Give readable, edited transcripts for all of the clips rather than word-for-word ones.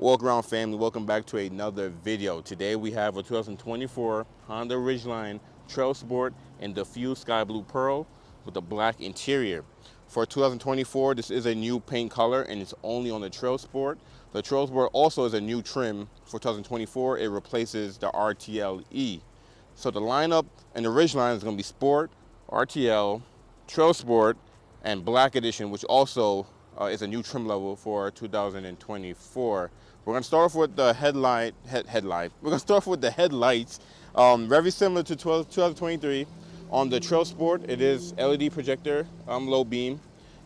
Walkaround family, welcome back to another video. Today we have a 2024 Honda Ridgeline Trailsport in Diffused Sky Blue Pearl with a black interior. For 2024, this is a new paint color and it's only on the Trailsport. The Trailsport also is a new trim for 2024. It replaces the RTL-E. So the lineup in the Ridgeline is going to be Sport, RTL, Trailsport, and Black Edition, which also is a new trim level for 2024. We're going to start off with the headlight. We're going to start off with the headlights. Very similar to 2023. On the Trailsport, it is LED projector, low beam,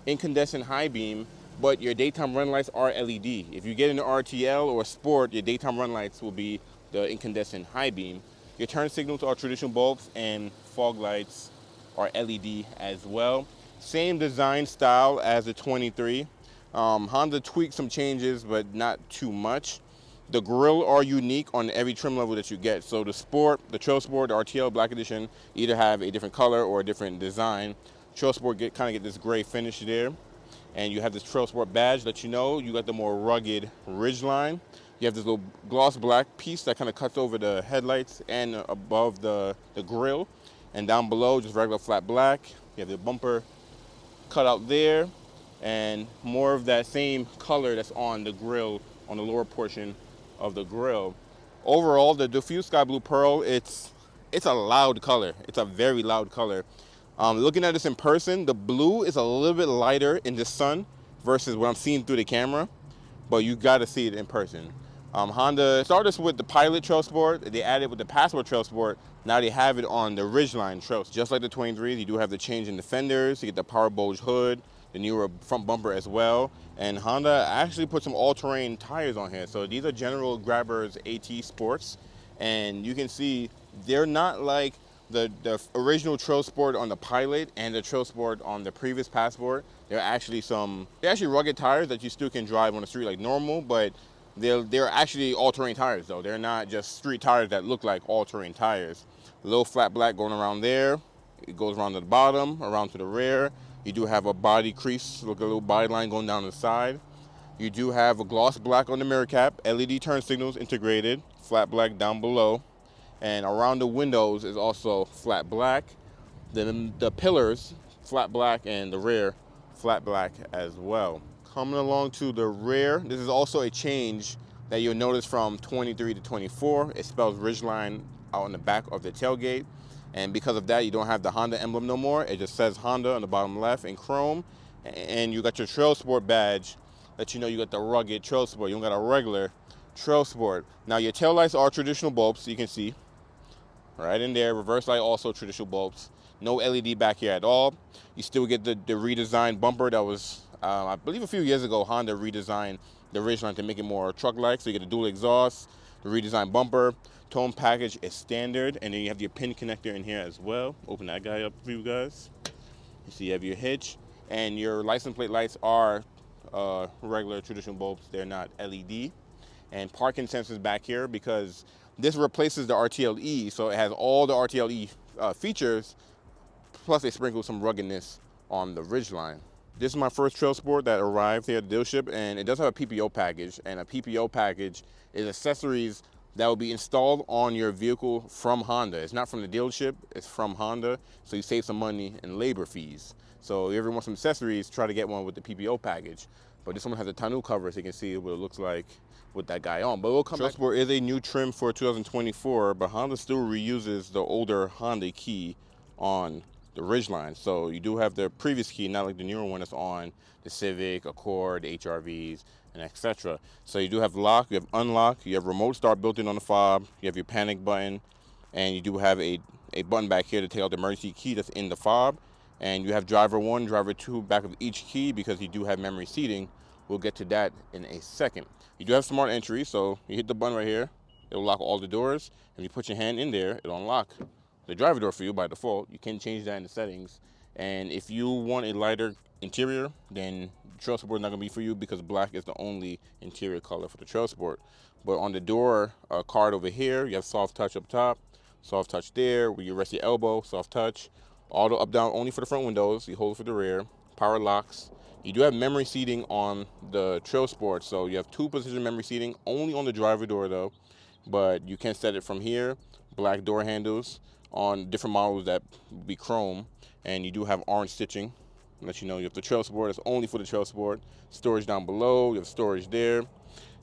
incandescent high beam, but your daytime run lights are LED. If you get into RTL or Sport, your daytime run lights will be the incandescent high beam. Your turn signals are traditional bulbs and fog lights are LED as well. Same design style as the 23. Honda tweaked some changes, but not too much. The grille are unique on every trim level that you get. So the Sport, the Trailsport, the RTL Black Edition either have a different color or a different design. Trailsport kind of get this gray finish there. And you have this Trailsport badge that you know you got the more rugged Ridgeline. You have this little gloss black piece that kind of cuts over the headlights and above the grille. And down below, just regular flat black. You have the bumper cut out there and more of that same color that's on the grille on the lower portion of the grille. Overall, the Diffused Sky Blue Pearl, it's a loud color. It's a very loud color. Looking at this in person, the blue is a little bit lighter in the sun versus what I'm seeing through the camera, but you got to see it in person. Honda started this with the Pilot Trailsport. They added with the Passport Trailsport. Now they have it on the Ridgeline Trails. Just like the 23s, you do have the change in the fenders. You get the power bulge hood, the newer front bumper as well. And Honda actually put some all-terrain tires on here. So these are General Grabber's AT Sports. And you can see they're not like the original Trailsport on the Pilot and the Trailsport on the previous Passport. They're actually rugged tires that you still can drive on the street like normal, but they're actually all-terrain tires though. They're not just street tires that look like all-terrain tires. A little flat black going around there. It goes around to the bottom, around to the rear. You do have a body crease, look, a little body line going down the side. You do have a gloss black on the mirror cap, LED turn signals integrated, flat black down below. And around the windows is also flat black. Then the pillars, flat black, and the rear, flat black as well. Coming along to the rear, this is also a change that you'll notice from 23 to 24. It spells Ridgeline out on the back of the tailgate. And because of that, you don't have the Honda emblem no more. It just says Honda on the bottom left in chrome. And you got your Trailsport badge that you know you got the rugged Trailsport. You don't got a regular Trailsport. Now your tail lights are traditional bulbs, so you can see. Right in there, reverse light also traditional bulbs. No LED back here at all. You still get the redesigned bumper that was, I believe a few years ago, Honda redesigned the Ridgeline to make it more truck-like. So you get a dual exhaust, the redesigned bumper. Tone package is standard, and then you have your pin connector in here as well. Open that guy up for you guys. You see you have your hitch, and your license plate lights are regular traditional bulbs. They're not LED. And parking sensors back here because this replaces the RTL-E, so it has all the RTL-E features, plus they sprinkle some ruggedness on the Ridgeline. This is my first Trailsport that arrived here at the dealership, and it does have a PPO package, and a PPO package is accessories that will be installed on your vehicle from Honda. It's not from the dealership, it's from Honda, so you save some money in labor fees. So if you ever want some accessories, try to get one with the PPO package. But this one has a tonneau cover, so you can see what it looks like with that guy on. But we'll come back. Trailsport is a new trim for 2024, but Honda still reuses the older Honda key on the Ridgeline. So you do have the previous key, not like the newer one that's on the Civic, Accord, the HRVs, and etc. So you do have lock, you have unlock, you have remote start built in on the fob, you have your panic button, and you do have a button back here to take out the emergency key that's in the fob. And you have driver 1, driver 2 back of each key because you do have memory seating. We'll get to that in a second. You do have smart entry, so you hit the button right here. It'll lock all the doors. If you put your hand in there, it'll unlock the driver door for you by default. You can change that in the settings. And if you want a lighter interior, then Trailsport is not going to be for you because black is the only interior color for the Trailsport. But on the door card over here, you have soft touch up top, soft touch there, where you rest your elbow, soft touch. Auto up down only for the front windows. You hold it for the rear. Power locks. You do have memory seating on the Trailsport, so you have 2-position memory seating, only on the driver door though, but you can set it from here. Black door handles on different models that will be chrome, and you do have orange stitching. Let you know you have the Trailsport, it's only for the Trailsport. Storage down below, you have storage there.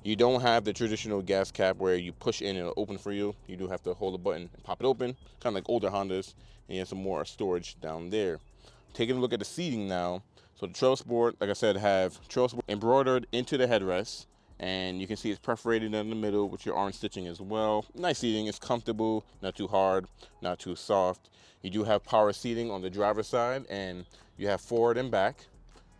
You don't have the traditional gas cap where you push in and it'll open for you. You do have to hold the button and pop it open, kind of like older Hondas, and you have some more storage down there. Taking a look at the seating now. So the Trailsport, like I said, have Trailsport embroidered into the headrest, and you can see it's perforated in the middle with your orange stitching as well. Nice seating, it's comfortable, not too hard, not too soft. You do have power seating on the driver's side, and you have forward and back.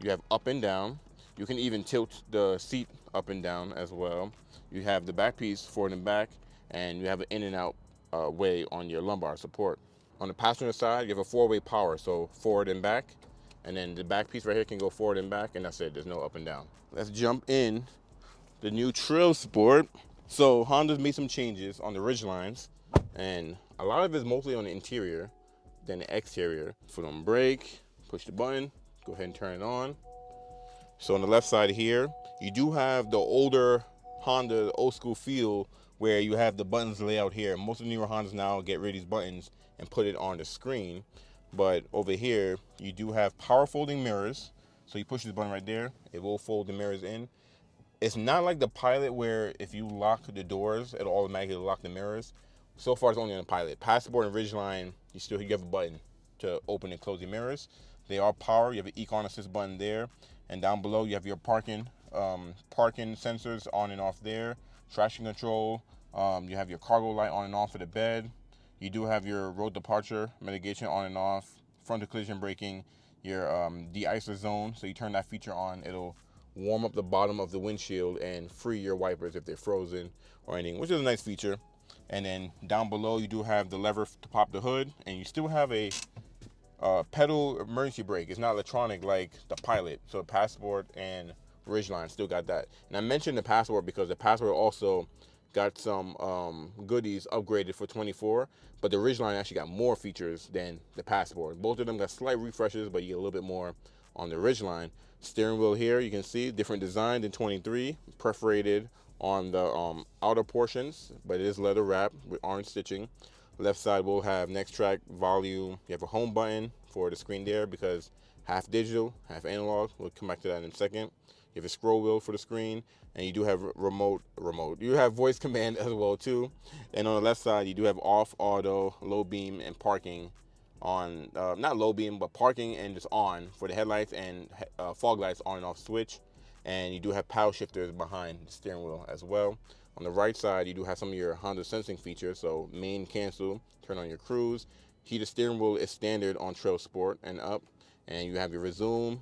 You have up and down. You can even tilt the seat up and down as well. You have the back piece forward and back, and you have an in and out way on your lumbar support. On the passenger side, you have a 4-way power, so forward and back, and then the back piece right here can go forward and back, and that's it. There's no up and down. Let's jump in the new Trailsport. So Honda's made some changes on the Ridgelines, and a lot of it's mostly on the interior than the exterior. Foot on brake, push the button, go ahead and turn it on. So on the left side here, you do have the older Honda, the old school feel where you have the buttons laid out here. Most of the newer Hondas now get rid of these buttons and put it on the screen. But over here, you do have power folding mirrors. So you push this button right there, it will fold the mirrors in. It's not like the Pilot where if you lock the doors, it'll automatically lock the mirrors. So far, it's only on the Pilot. Passport and Ridgeline, you have a button to open and close your mirrors. They are power. You have an Econ Assist button there. And down below, you have your parking sensors on and off there. Traction control. You have your cargo light on and off for the bed. You do have your road departure mitigation on and off. Frontal collision braking. Your de-icer zone. So you turn that feature on, it'll warm up the bottom of the windshield and free your wipers if they're frozen or anything, which is a nice feature. And then down below, you do have the lever to pop the hood, and you still have a pedal emergency brake. It's not electronic like the Pilot. So Passport and Ridgeline still got that. And I mentioned the Passport because the Passport also got some goodies upgraded for 24, but the Ridgeline actually got more features than the Passport. Both of them got slight refreshes, but you get a little bit more on the Ridgeline. Steering wheel here, you can see different design than 23, perforated on the outer portions, but it is leather wrapped with orange stitching. Left side will have next track, volume. You have a home button for the screen there because half digital, half analog. We'll come back to that in a second. You have a scroll wheel for the screen, and you do have remote. You have voice command as well too. And on the left side, you do have off, auto, low beam, and parking on, not low beam, but parking and just on for the headlights and fog lights on and off switch. And you do have paddle shifters behind the steering wheel as well. On the right side, you do have some of your Honda sensing features. So main cancel, turn on your cruise. Heated steering wheel is standard on Trailsport and up. And you have your resume,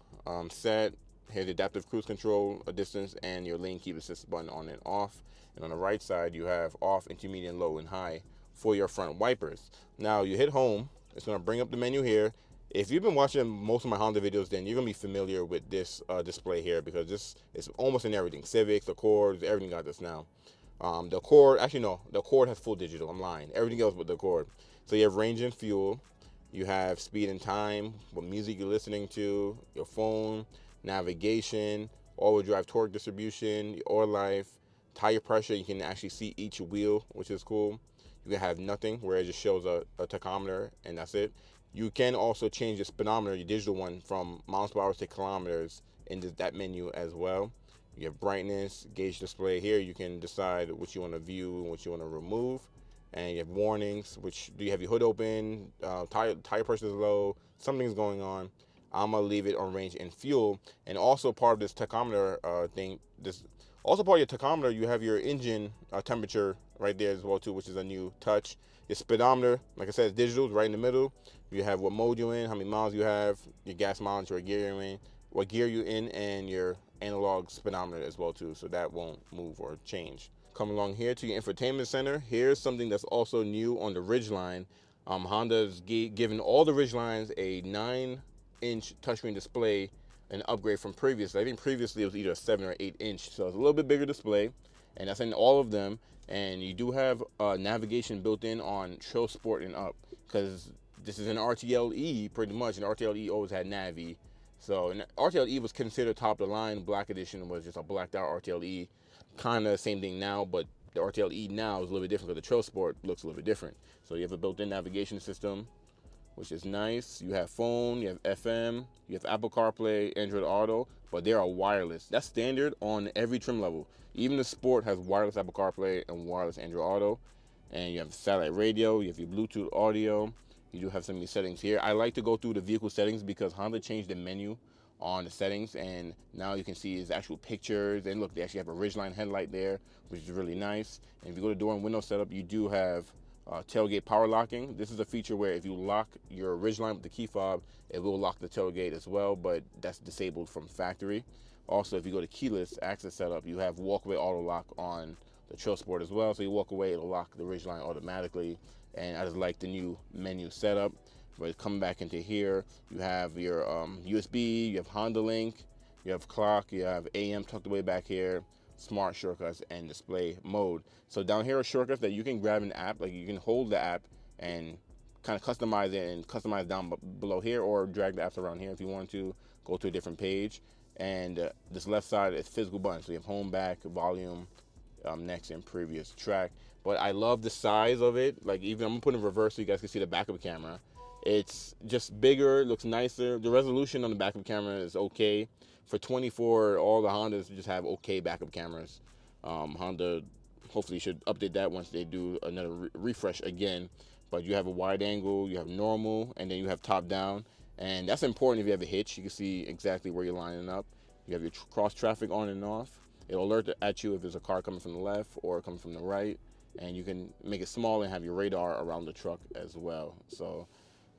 set, here's adaptive cruise control, a distance, and your lane keep assist button on and off. And on the right side, you have off, intermediate, low, and high for your front wipers. Now you hit home, it's gonna bring up the menu here. If you've been watching most of my Honda videos, then you're gonna be familiar with this display here because this is almost in everything. Civics, Accords, everything got this now. The Accord, actually no, the Accord has full digital, I'm lying. Everything else but the Accord. So you have range and fuel, you have speed and time, what music you're listening to, your phone, navigation, all-wheel drive torque distribution, your oil life, tire pressure. You can actually see each wheel, which is cool. You can have nothing where it just shows a tachometer and that's it. You can also change the speedometer, your digital one, from miles per hour to kilometers in that menu as well. You have brightness, gauge display. Here you can decide what you want to view and what you want to remove. And you have warnings, which do you have your hood open, tire pressure is low, something's going on. I'm gonna leave it on range and fuel. And also part of this tachometer thing, also part of your tachometer, you have your engine temperature right there as well too, which is a new touch. Your speedometer, like I said, it's digital, it's right in the middle. You have what mode you're in, how many miles you have, your gas mileage, what gear you're in, and your analog speedometer as well too, so that won't move or change. Come along here to your infotainment center. Here's something that's also new on the Ridgeline. Honda's given all the Ridgelines a 9-inch touchscreen display, an upgrade from previously. I think previously it was either a 7 or 8-inch, so it's a little bit bigger display, and that's in all of them. And you do have navigation built in on Trailsport and up, because this is an RTLE pretty much, and RTLE always had Navi. So and RTLE was considered top of the line. Black edition was just a blacked out RTLE, kind of same thing now, but the RTLE now is a little bit different because the Trailsport looks a little bit different. So you have a built-in navigation system, which is nice. You have phone, you have FM, you have Apple CarPlay, Android Auto, but they are wireless. That's standard on every trim level. Even the Sport has wireless Apple CarPlay and wireless Android Auto. And you have satellite radio, you have your Bluetooth audio. You do have some of these settings here. I like to go through the vehicle settings because Honda changed the menu on the settings, and now you can see his actual pictures. And look, they actually have a Ridgeline headlight there, which is really nice. And if you go to door and window setup, you do have tailgate power locking. This is a feature where if you lock your Ridgeline with the key fob, it will lock the tailgate as well, but that's disabled from factory. Also, if you go to keyless access setup, you have walkway auto lock on the Trailsport as well. So you walk away, it'll lock the Ridgeline automatically. And I just like the new menu setup. But coming back into here, you have your USB, you have Honda Link, you have clock, you have AM tucked away back here, smart shortcuts, and display mode. So down here are shortcuts that you can grab an app, like you can hold the app and kind of customize it and customize down below here, or drag the apps around here if you want to go to a different page. And this left side is physical buttons. So you have home, back, volume, next, and previous track. But I love the size of it. Like, even I'm gonna put it in reverse so you guys can see the back of the camera. It's just bigger, looks nicer. The resolution on the back of the camera is okay. For 24, all the Hondas just have okay backup cameras. Honda hopefully should update that once they do another refresh again. But you have a wide angle, you have normal, and then you have top down. And that's important if you have a hitch. You can see exactly where you're lining up. You have your cross traffic on and off. It'll alert at you if there's a car coming from the left or coming from the right. And you can make it small and have your radar around the truck as well. So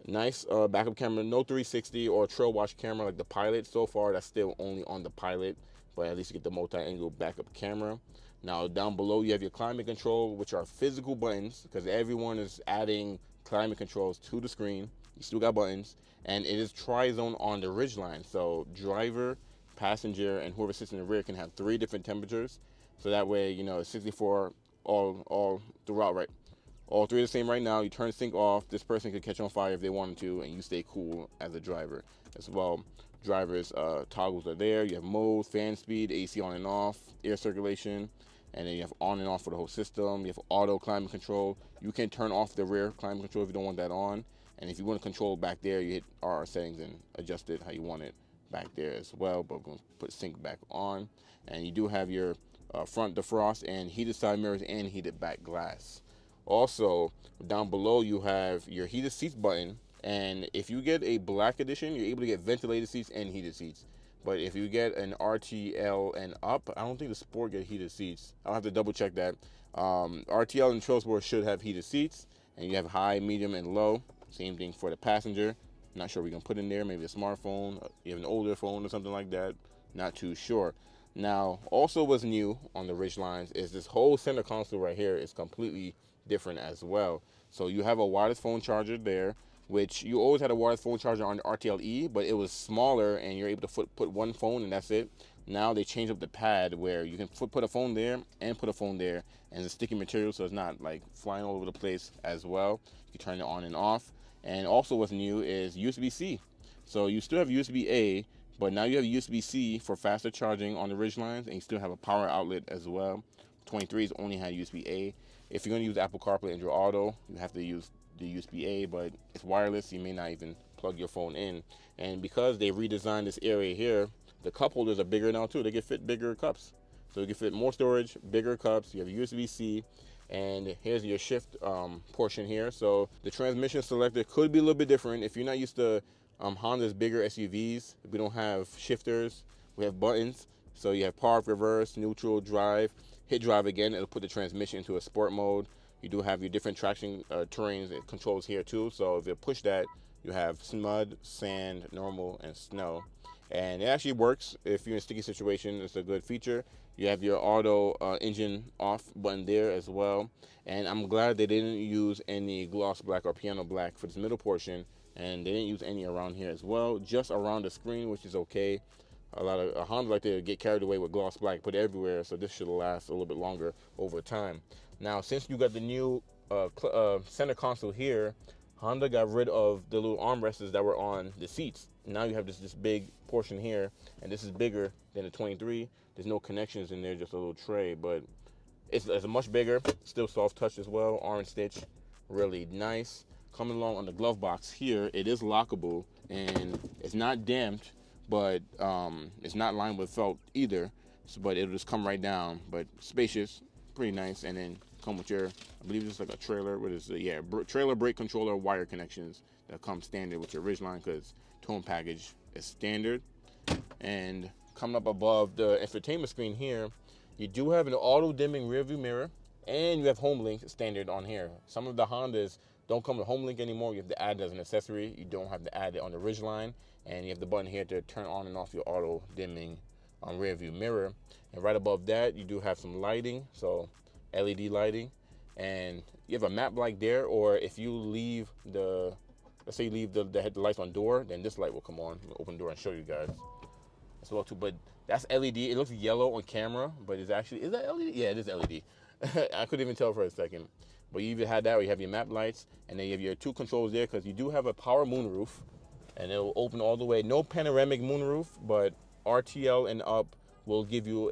nice backup camera. No 360 or trail watch camera like the Pilot. So far, that's still only on the Pilot, but at least you get the multi-angle backup camera. Now down below, you have your climate control, which are physical buttons, because everyone is adding climate controls to the screen. You still got buttons, and it is tri-zone on the Ridgeline. So driver, passenger, and whoever sits in the rear can have 3 different temperatures. So that way, you know, it's 64 all throughout, right? All 3 are the same right now. You turn sync off. This person could catch on fire if they wanted to, and you stay cool as a driver as well. Drivers toggles are there. You have mode, fan speed, AC on and off, air circulation, and then you have on and off for the whole system. You have auto climate control. You can turn off the rear climate control if you don't want that on. And if you want to control back there, you hit RR settings and adjust it how you want it back there as well. But we're going to put sync back on. And you do have your front defrost and heated side mirrors and heated back glass. Also, down below you have your heated seats button, and if you get a black edition, you're able to get ventilated seats and heated seats. But if you get an RTL and up, I don't think the Sport get heated seats. I'll have to double check that. RTL and Trailsport should have heated seats, and you have high, medium, and low. Same thing for the passenger. Not sure we can put in there, maybe a smartphone, you have an older phone or something like that. Not too sure. Now, also what's new on the Ridgelines is this whole center console right here is completely different as well. So you have a wireless phone charger there, which you always had a wireless phone charger on the RTLE, but it was smaller and you're able to put one phone and that's it. Now they changed up the pad where you can put a phone there and put a phone there, and it's sticky material, so it's not like flying all over the place as well. You can turn it on and off. And also what's new is USB-C. So you still have USB-A, but now you have USB-C for faster charging on the Ridgelines, and you still have a power outlet as well. 23s only had USB-A. If you're going to use Apple CarPlay Android Auto, you have to use the USB-A, but it's wireless. You may not even plug your phone in. And because they redesigned this area here, the cup holders are bigger now too. They can fit bigger cups. So you can fit more storage, bigger cups. You have USB-C. And here's your shift portion here. So the transmission selector could be a little bit different. If you're not used to Honda's bigger SUVs, we don't have shifters, we have buttons. So you have park, reverse, neutral, drive, hit drive again. It'll put the transmission into a sport mode. You do have your different traction terrains and controls here too. So if you push that, you have mud, sand, normal, and snow. And it actually works if you're in a sticky situation. It's a good feature. You have your auto engine off button there as well. And I'm glad they didn't use any gloss black or piano black for this middle portion. And they didn't use any around here as well, just around the screen, which is okay. A lot of Honda like to get carried away with gloss black, put it everywhere, so this should last a little bit longer over time. Now, since you got the new center console here, Honda got rid of the little armrests that were on the seats. Now you have this big portion here, and this is bigger than the 23. There's no connections in there, just a little tray, but it's much bigger. Still soft touch as well. Orange stitch, really nice. Coming along on the glove box here, it is lockable and it's not damped, but it's not lined with felt either. So, but it'll just come right down. But spacious, pretty nice, and then come with your, I believe it's like a trailer. What is it? Yeah, trailer brake controller wire connections that come standard with your Ridgeline, because towing package is standard. And coming up above the infotainment screen here, you do have an auto dimming rear view mirror, and you have home link standard on here. Some of the Hondas don't come with home link anymore. You have to add it as an accessory. You don't have to add it on the Ridgeline, and you have the button here to turn on and off your auto dimming rear view mirror. And right above that, you do have some lighting, so LED lighting, and you have a map light there. Or if you leave the, let's say you leave the lights on door, then this light will come on. I'll open the door and show you guys as well too. But that's LED. It looks yellow on camera, but it's actually, is that LED? Yeah, it is LED. I couldn't even tell for a second. But you either had that or you have your map lights, and then you have your two controls there, because you do have a power moonroof, and it will open all the way. No panoramic moonroof, but RTL and up will give you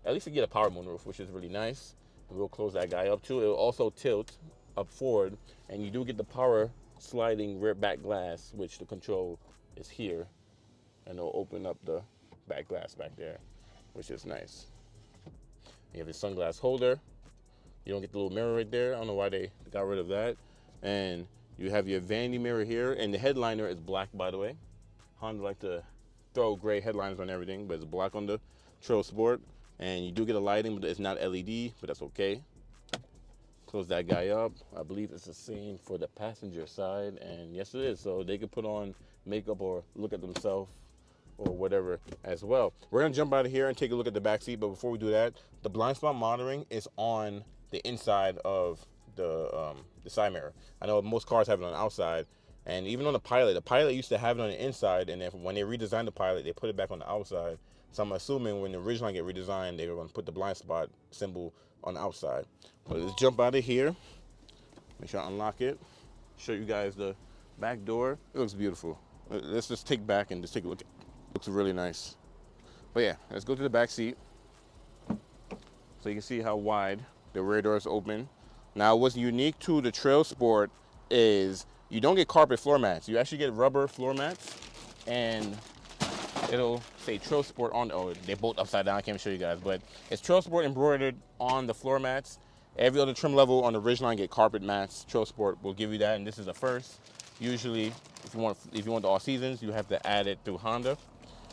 at least you get a power moonroof, which is really nice. And we'll close that guy up too. It will also tilt up forward, and you do get the power sliding rear back glass, which the control is here, and it'll open up the back glass back there, which is nice. You have your sunglass holder. You don't get the little mirror right there. I don't know why they got rid of that. And you have your vanity mirror here, and the headliner is black, by the way. Honda like to throw gray headliners on everything, but it's black on the Trailsport. And you do get a lighting, but it's not LED, but that's okay. Close that guy up. I believe it's the same for the passenger side, and yes it is. So they could put on makeup or look at themselves or whatever as well. We're gonna jump out of here and take a look at the back seat, but before we do that, the blind spot monitoring is on the inside of the side mirror. I know most cars have it on the outside, and even on the Pilot used to have it on the inside, and then when they redesigned the Pilot, they put it back on the outside. So I'm assuming when the Ridgeline get redesigned, they're gonna put the blind spot symbol on the outside. But let's jump out of here. Make sure I unlock it. Show you guys the back door. It looks beautiful. Let's just take back and just take a look. It looks really nice. But yeah, let's go to the back seat. So you can see how wide the rear door is open. Now what's unique to the Trailsport is you don't get carpet floor mats. You actually get rubber floor mats, and it'll say Trailsport on, oh, they're both upside down, I can't even show you guys, but it's Trailsport embroidered on the floor mats. Every other trim level on the Ridgeline get carpet mats. Trailsport will give you that, and this is the first. Usually, if you want the all seasons, you have to add it through Honda.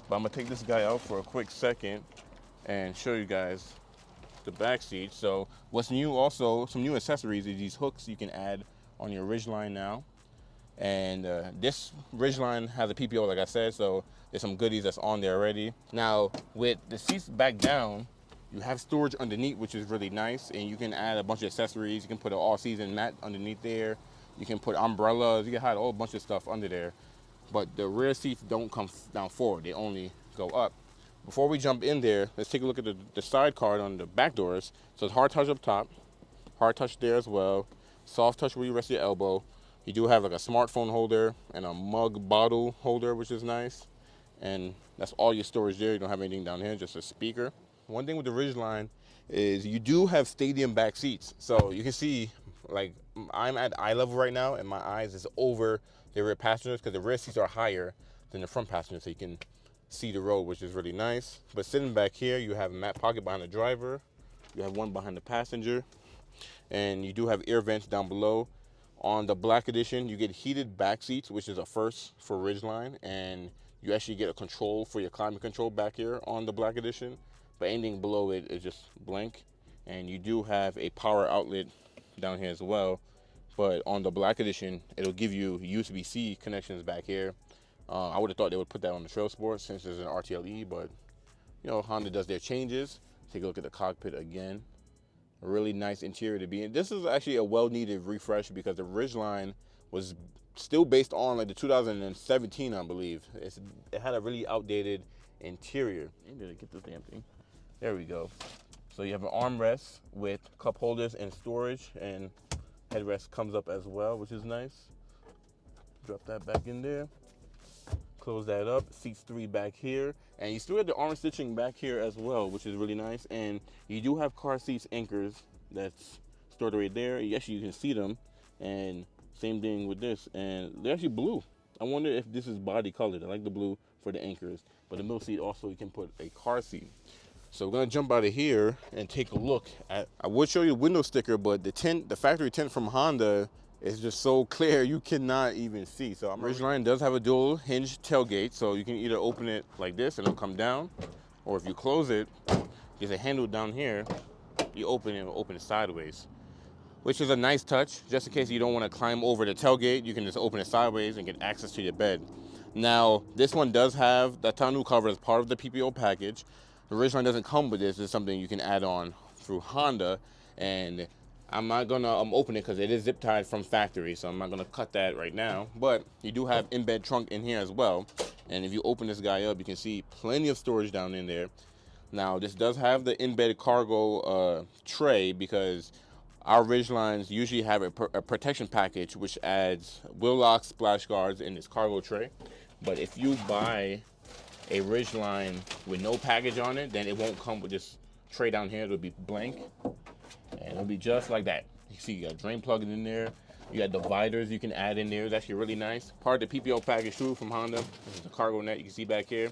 But I'm gonna take this guy out for a quick second and show you guys the back seat. So what's new also, some new accessories is these hooks you can add on your Ridgeline now. And this Ridgeline has a PPO, like I said, so there's some goodies that's on there already. Now, with the seats back down, you have storage underneath, which is really nice, and you can add a bunch of accessories. You can put an all-season mat underneath there. You can put umbrellas. You can hide a whole bunch of stuff under there. But the rear seats don't come down forward. They only go up. Before we jump in there, let's take a look at the side card on the back doors. So it's hard touch up top, hard touch there as well, soft touch where you rest your elbow. You do have like a smartphone holder and a mug bottle holder, which is nice. And that's all your storage there. You don't have anything down here, just a speaker. One thing with the Ridgeline is you do have stadium back seats. So you can see, like, I'm at eye level right now, and my eyes is over the rear passengers, because the rear seats are higher than the front passengers, so you can see the road, which is really nice. But sitting back here, you have a mat pocket behind the driver. You have one behind the passenger, and you do have air vents down below. On the Black Edition, you get heated back seats, which is a first for Ridgeline, and you actually get a control for your climate control back here on the Black Edition, but anything below it is just blank. And you do have a power outlet down here as well, but on the Black Edition, it'll give you USB-C connections back here. I would have thought they would put that on the Trailsport since there's an RTLE, but you know, Honda does their changes. Take a look at the cockpit again. A really nice interior to be in. This is actually a well-needed refresh, because the Ridgeline was still based on like the 2017, I believe. It had a really outdated interior. Did I get this damn thing? There we go. So you have an armrest with cup holders and storage, and headrest comes up as well, which is nice. Drop that back in there. Close that up. Seats 3 back here, and you still have the orange stitching back here as well, which is really nice. And you do have car seats anchors that's stored right there. Actually, you can see them, and same thing with this. And they're actually blue. I wonder if this is body colored. I like the blue for the anchors, but the middle seat also you can put a car seat. So we're gonna jump out of here and take a look at. I would show you the window sticker, but the tint, the factory tint from Honda, is just so clear you cannot even see. So Ridgeline does have a dual hinge tailgate, so you can either open it like this and it'll come down, or if you close it, there's a handle down here. You open it, it'll open it sideways, which is a nice touch. Just in case you don't want to climb over the tailgate, you can just open it sideways and get access to your bed. Now, this one does have the tonneau cover as part of the PPO package. The Ridgeline doesn't come with this. It's something you can add on through Honda, and I'm not gonna open it because it is zip tied from factory, so I'm not gonna cut that right now. But you do have embed trunk in here as well, and if you open this guy up, you can see plenty of storage down in there. Now, this does have the embedded cargo tray, because our Ridgelines usually have a protection package which adds wheel locks, splash guards in this cargo tray. But if you buy a Ridgeline with no package on it, then it won't come with this tray down here. It'll be blank, and it'll be just like that. You see, you got drain plug in there. You got dividers you can add in there. It's actually really nice. Part of the PPO package too from Honda. This is the cargo net you can see back here.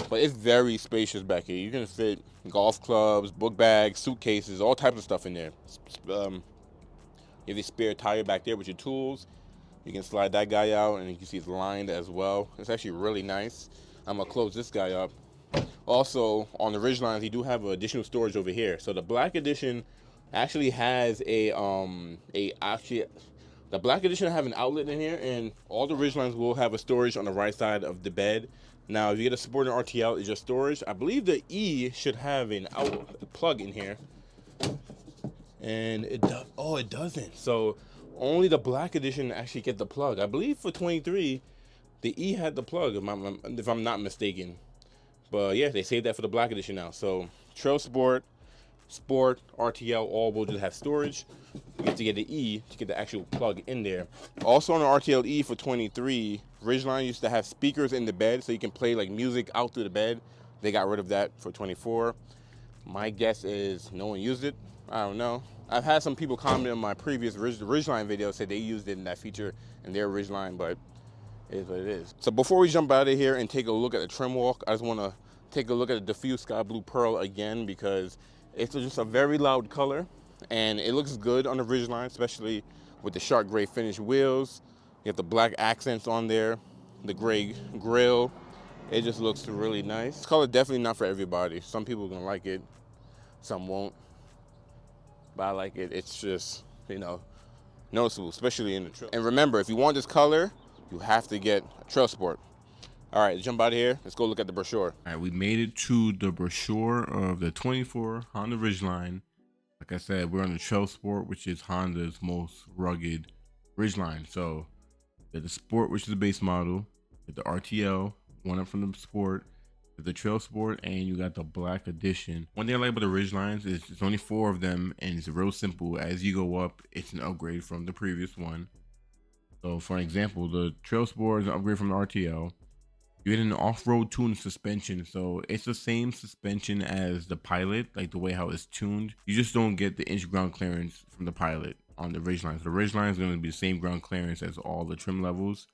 But it's very spacious back here. You can fit golf clubs, book bags, suitcases, all types of stuff in there. You have a spare tire back there with your tools. You can slide that guy out, and you can see it's lined as well. It's actually really nice. I'm gonna close this guy up. Also, on the Ridgelines, you do have additional storage over here. So the Black Edition actually has the Black Edition have an outlet in here, and all the Ridgelines will have a storage on the right side of the bed. Now, if you get a supporting RTL, it's just storage. I believe the E should have an out plug in here, and it does. Oh, it doesn't. So only the Black Edition actually get the plug. I believe for 23, the E had the plug, if I'm not mistaken. But yeah, they saved that for the Black Edition now. So Trailsport, Sport, RTL, all will just have storage. You have to get the E to get the actual plug in there. Also on the RTL E for 23, Ridgeline used to have speakers in the bed, so you can play like music out through the bed. They got rid of that for 24. My guess is no one used it. I don't know. I've had some people comment on my previous Ridgeline video, said they used it in that feature in their Ridgeline, but it is what it is. So before we jump out of here and take a look at the trim walk, I just want to take a look at the Diffused Sky Blue Pearl again, because it's just a very loud color, and it looks good on the Ridgeline, especially with the shark gray finish wheels. You have the black accents on there, the gray grille. It just looks really nice. This color definitely not for everybody. Some people are gonna like it, some won't. But I like it. It's just, you know, noticeable, especially in the trail. And remember, if you want this color, you have to get a Trailsport. All right, jump out of here. Let's go look at the brochure. All right, we made it to the brochure of the 24 Honda Ridgeline. Like I said, we're on the Trailsport, which is Honda's most rugged Ridgeline. So the Sport, which is the base model, the RTL, one up from the Sport, the Trailsport, and you got the Black Edition. One thing I like about the Ridgelines is it's only 4 of them, and it's real simple. As you go up, it's an upgrade from the previous one. So for example, the Trailsport is an upgrade from the RTL. You get an off-road tuned suspension, so it's the same suspension as the Pilot, like the way how it's tuned. You just don't get the inch ground clearance from the Pilot on the Ridgeline. So the Ridgeline is going to be the same ground clearance as all the trim levels,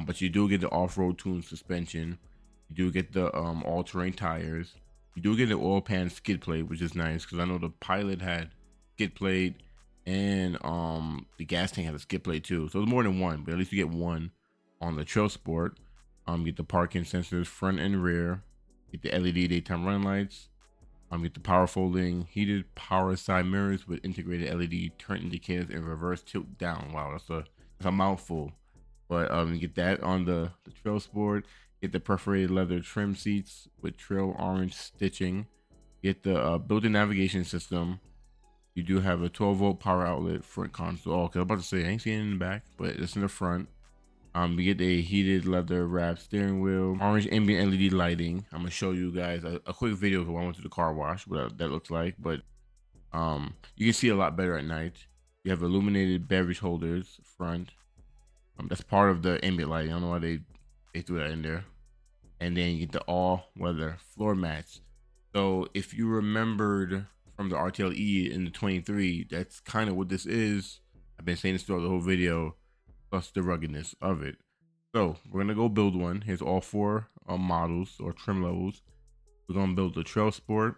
but you do get the off-road tuned suspension. You do get the all-terrain tires. You do get the oil pan skid plate, which is nice, because I know the Pilot had skid plate, and the gas tank had a skid plate too. So there's more than one, but at least you get one on the Trailsport. You get the parking sensors front and rear. Get the LED daytime running lights. Get the power folding heated power side mirrors with integrated LED turn indicators and reverse tilt down. Wow, that's a mouthful. But you get that on the Trailsport. Get the perforated leather trim seats with trail orange stitching. Get the built-in navigation system. You do have a 12-volt power outlet front console. Okay, I'm about to say I ain't seeing it in the back, but it's in the front. You get a heated leather wrapped steering wheel, orange ambient LED lighting. I'm gonna show you guys a quick video because I went to the car wash, what that looks like. But you can see a lot better at night. You have illuminated beverage holders front. That's part of the ambient lighting. I don't know why they They threw that in there. And then you get the all-weather floor mats. So if you remembered from the RTLE in the 23, that's kind of what this is. I've been saying this throughout the whole video, plus the ruggedness of it. So we're gonna go build one. Here's all four models or trim levels. We're gonna build the Trailsport.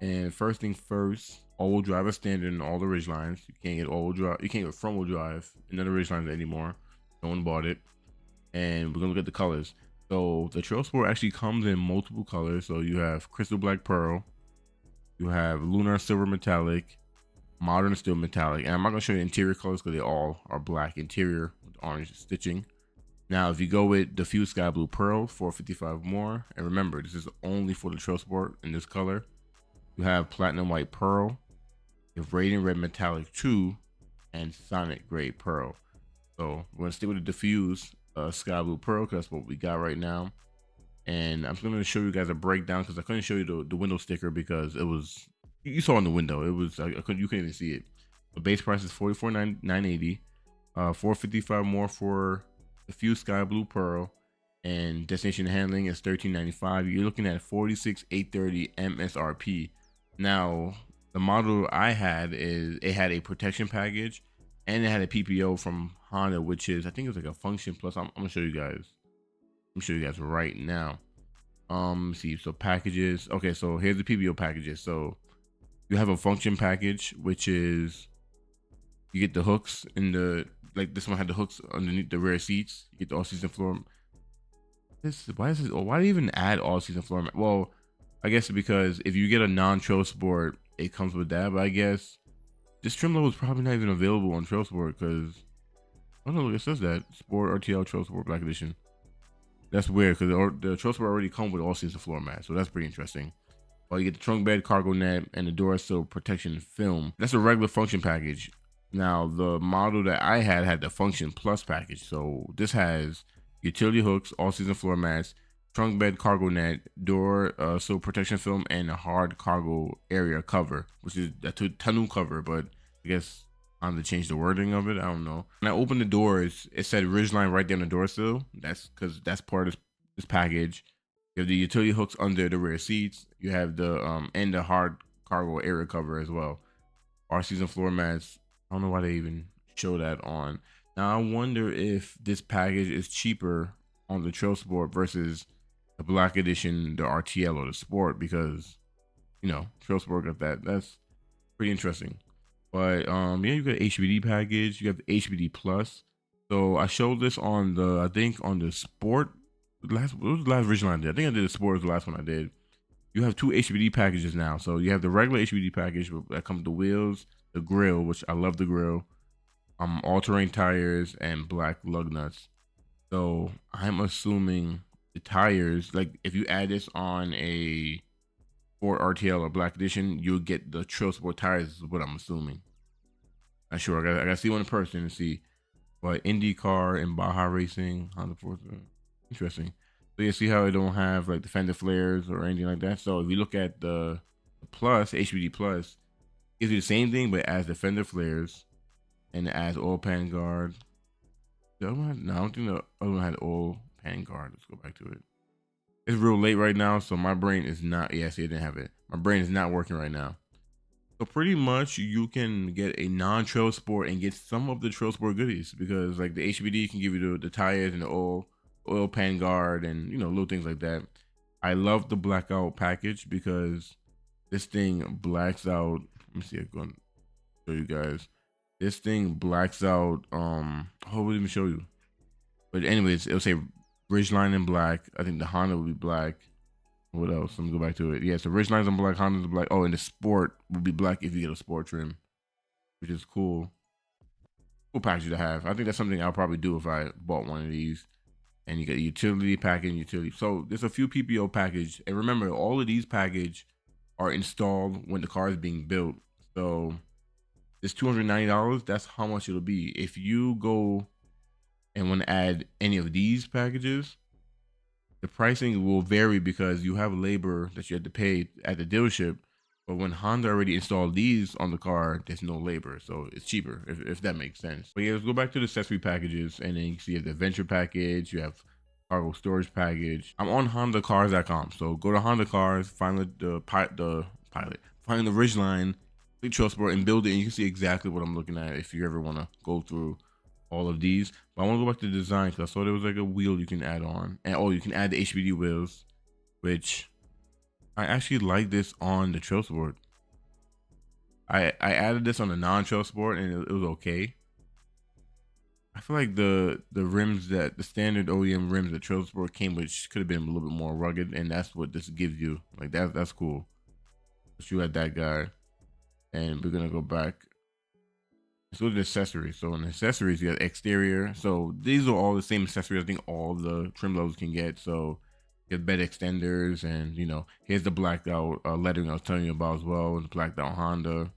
And first thing first, all-wheel drive is standard in all the Ridgelines. You can't get all-wheel drive. You can't get front-wheel drive in none of the Ridgelines anymore. No one bought it. And we're gonna look at the colors. So the Trailsport actually comes in multiple colors. So you have crystal black pearl, you have lunar silver metallic, modern steel metallic, and I'm not gonna show you interior colors because they all are black interior with orange stitching. Now, if you go with diffused sky blue pearl, 455 more, and remember this is only for the Trailsport in this color. You have platinum white pearl, you have radiant red metallic 2, and sonic gray pearl. So we're gonna stick with the diffused sky blue pearl because that's what we got right now. And I'm just gonna show you guys a breakdown because I couldn't show you the window sticker because it was, you saw in the window, it was you couldn't even see it. The base price is $44,980, 455 more for diffused sky blue pearl, and destination handling is $13.95. You're looking at $46,830 MSRP. Now the model I had is it had a protection package and it had a PPO from Honda, which is, I think it was like a function plus. I'm gonna show you guys. I'm show you guys right now. See, so packages. Okay, so here's the PPO packages. So you have a function package, which is you get the hooks in the, like this one had the hooks underneath the rear seats. You get the all-season floor. Why do you even add all-season floor mat? Well, I guess because if you get a non-Trailsport, it comes with that. But I guess this trim level is probably not even available on Trailsport because I don't know. It says that Sport RTL Trailsport Black Edition. That's weird because the Trailsport already come with all-season floor mat, so that's pretty interesting. Well, you get the trunk bed, cargo net, and the door sill protection film. That's a regular function package. Now, the model that I had the function plus package. So this has utility hooks, all-season floor mats, trunk bed, cargo net, door sill protection film, and a hard cargo area cover, which is a tonneau cover, but I guess to change the wording of it, I don't know. When I opened the doors, it said Ridgeline right there on the door sill. That's because that's part of this package. You have the utility hooks under the rear seats. You have the and the hard cargo area cover as well. Our season floor mats. I don't know why they even show that on. Now I wonder if this package is cheaper on the Trailsport versus the Black Edition, the RTL or the Sport, because you know Trailsport got that. That's pretty interesting. But yeah, you got HBD package. You have the HBD Plus. So I showed this on the, I think on the Sport. What was the last Ridgeline I did? I think I did the Sport was the last one I did. You have two HBD packages now. So you have the regular HBD package that comes with the wheels, the grill, which I love the grill, all-terrain tires, and black lug nuts. So I'm assuming the tires, like if you add this on a Sport RTL or Black Edition, you'll get the Trailsport tires, is what I'm assuming. Not sure. I gotta see one in person and see. But IndyCar and Baja Racing, Honda Forza. Interesting. So you see how it don't have like the fender flares or anything like that. So if you look at the Plus, HBD Plus, it's the same thing, but as the fender flares and as oil pan guard. The other one, no, I don't think the other one had oil pan guard. Let's go back to it. It's real late right now, so my brain is not, yeah, see, I didn't have it. My brain is not working right now. So pretty much you can get a non-Trailsport and get some of the Trailsport goodies because like the HBD can give you the tires and the oil pan guard and, you know, little things like that. I love the blackout package because this thing blacks out. Let me see, I'm going to show you guys. This thing blacks out, oh, let me show you. But anyways, it'll say Ridgeline in black. I think the Honda will be black. What else? Let me go back to it. Yeah, so Ridgeline's in black, Honda's in black. Oh, and the Sport will be black if you get a Sport trim, which is cool. Cool package to have. I think that's something I'll probably do if I bought one of these. And you get a utility package and utility. So there's a few PPO package. And remember, all of these package are installed when the car is being built. So this $290, that's how much it'll be. If you go and want to add any of these packages, the pricing will vary because you have labor that you have to pay at the dealership. But when Honda already installed these on the car, there's no labor, so it's cheaper, if that makes sense. But yeah, let's go back to the accessory packages, and then you see the adventure package, you have cargo storage package. I'm on HondaCars.com, so go to Honda Cars, find the pilot, find the Ridgeline Trailsport, and build it. And you can see exactly what I'm looking at if you ever want to go through all of these. But I want to go back to the design because I saw there was like a wheel you can add on, and you can add the HPD wheels, which I actually like this on the Trailsport. I added this on the non-trail sport and it was okay. I feel like the rims that the standard OEM rims that Trail Sport came with could have been a little bit more rugged, and that's what this gives you. Like that's cool. Let's shoot at that guy, and we're gonna go back. Let's go to the accessories. So in the accessories, you got exterior. So these are all the same accessories I think all the trim levels can get. So you have bed extenders, and here's the blacked out lettering I was telling you about as well, and the blacked out Honda.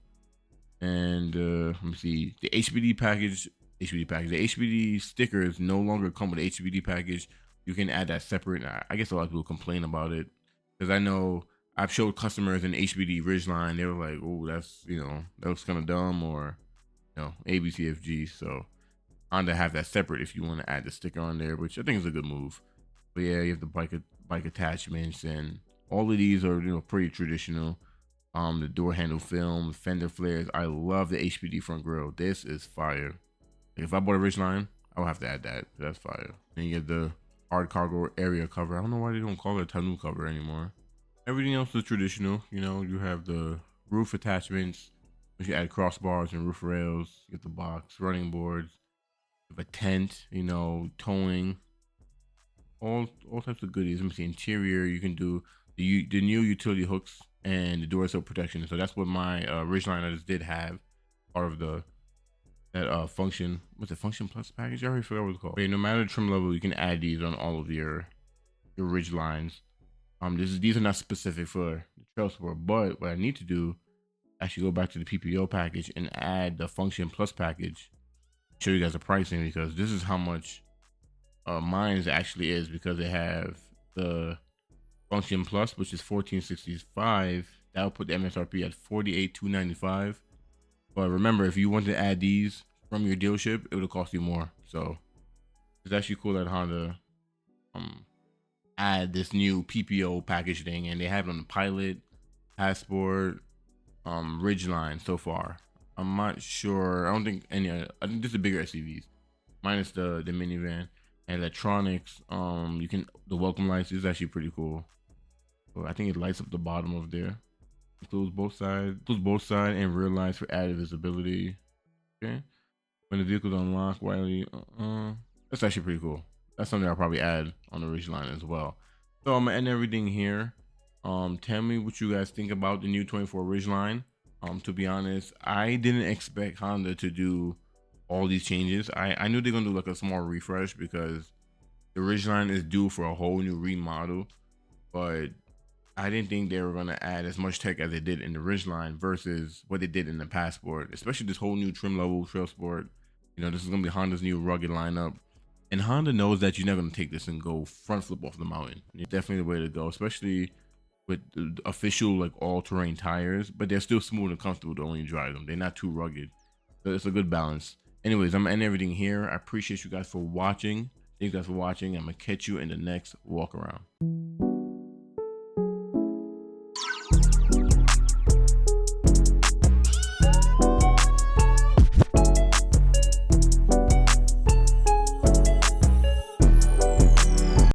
And let me see the HBD package. The HBD stickers no longer come with the HBD package. You can add that separate. I guess a lot of people complain about it because I know I've showed customers an HBD Ridgeline. They were like, "Oh, that's that looks kind of dumb," or ABCFG. So Honda have that separate if you want to add the sticker on there, which I think is a good move. But yeah, you have the bike attachments, and all of these are pretty traditional. The door handle film, fender flares. I love the HPD front grille. This is fire. If I bought a Ridgeline, I would have to add that. That's fire. Then you get the hard cargo area cover. I don't know why they don't call it a tonneau cover anymore. Everything else is traditional. You have the roof attachments. You add crossbars and roof rails. You get the box, running boards. You have a tent. Towing. All types of goodies. Let me see. Interior. You can do the new utility hooks and the door sill protection. So that's what my Ridgeline I just did have. Part of that function. What's it? Function plus package? I already forgot what it's called. No matter the trim level, you can add these on all of your Ridgelines. These are not specific for the Trail Sport, but what I need to do, actually go back to the PPO package and add the function plus package. Show you guys the pricing because this is how much mine actually is, because they have the function plus, which is $14.65. That will put the MSRP at $48,295. But remember, if you want to add these from your dealership, it would cost you more. So it's actually cool that Honda add this new PPO package thing, and they have it on the Pilot, Passport, Ridgeline so far. I'm not sure. I don't think any. I think this is the bigger SUVs, minus the minivan. And electronics. The welcome lights is actually pretty cool. So I think it lights up the bottom of there. Close both sides and rear lights for added visibility. Okay. When the vehicle's unlocked, Wiley. That's actually pretty cool. That's something I'll probably add on the Ridgeline as well. So I'm gonna end everything here. Tell me what you guys think about the new 24 Ridgeline. To be honest, I didn't expect Honda to do all these changes. I knew they're gonna do like a small refresh because the Ridgeline is due for a whole new remodel, but I didn't think they were gonna add as much tech as they did in the Ridgeline versus what they did in the Passport, especially this whole new trim level Trail Sport. This is gonna be Honda's new rugged lineup, and Honda knows that you're not gonna take this and go front flip off the mountain. It's definitely the way to go, especially with the official like all-terrain tires, but they're still smooth and comfortable when you drive them. They're not too rugged, so it's a good balance. Anyways, I'm gonna end everything here. I appreciate you guys for watching. Thank you guys for watching. I'm gonna catch you in the next walk around.